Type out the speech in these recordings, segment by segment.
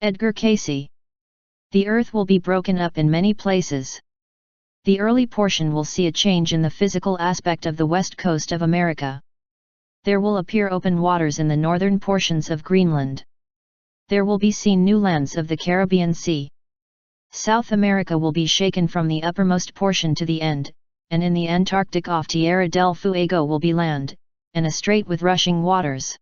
Edgar Cayce. The Earth will be broken up in many places. The early portion will see a change in the physical aspect of the west coast of America. There will appear open waters in the northern portions of Greenland. There will be seen new lands of the Caribbean Sea. South America will be shaken from the uppermost portion to the end, and in the Antarctic off Tierra del Fuego will be land, and a strait with rushing waters.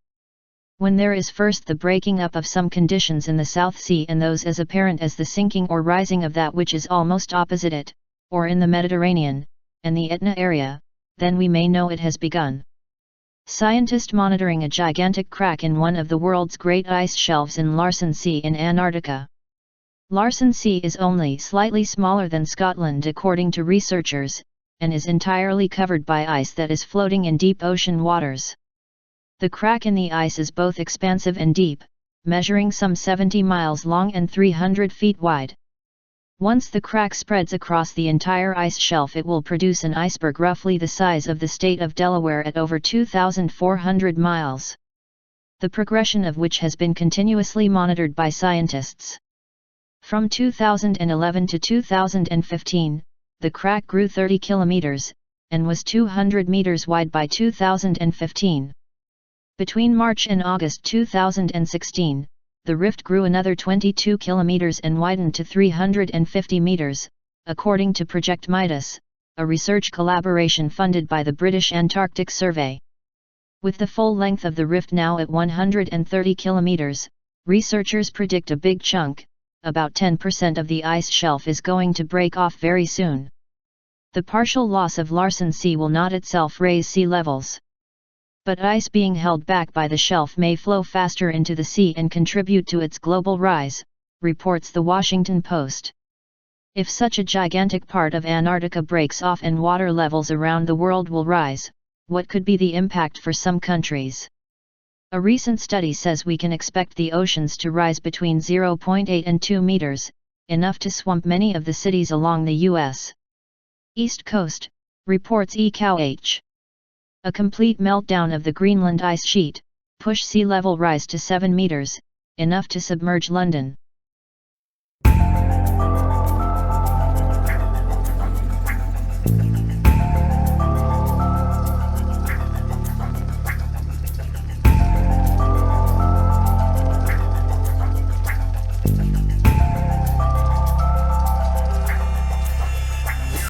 When there is first the breaking up of some conditions in the South Sea and those as apparent as the sinking or rising of that which is almost opposite it, or in the Mediterranean, and the Aetna area, then we may know it has begun. Scientist monitoring a gigantic crack in one of the world's great ice shelves in Larsen Sea in Antarctica. Larsen Sea is only slightly smaller than Scotland according to researchers, and is entirely covered by ice that is floating in deep ocean waters. The crack in the ice is both expansive and deep, measuring some 70 miles long and 300 feet wide. Once the crack spreads across the entire ice shelf, it will produce an iceberg roughly the size of the state of Delaware at over 2,400 miles. The progression of which has been continuously monitored by scientists. From 2011 to 2015, the crack grew 30 kilometers, and was 200 meters wide by 2015. Between March and August 2016, the rift grew another 22 kilometers and widened to 350 meters, according to Project Midas, a research collaboration funded by the British Antarctic Survey. With the full length of the rift now at 130 kilometers, researchers predict a big chunk, about 10% of the ice shelf, is going to break off very soon. The partial loss of Larsen Sea will not itself raise sea levels. But ice being held back by the shelf may flow faster into the sea and contribute to its global rise, reports the Washington Post. If such a gigantic part of Antarctica breaks off and water levels around the world will rise, what could be the impact for some countries? A recent study says we can expect the oceans to rise between 0.8 and 2 meters, enough to swamp many of the cities along the U.S. East Coast, reports Edgar Cayce. A complete meltdown of the Greenland ice sheet, push sea level rise to 7 meters, enough to submerge London.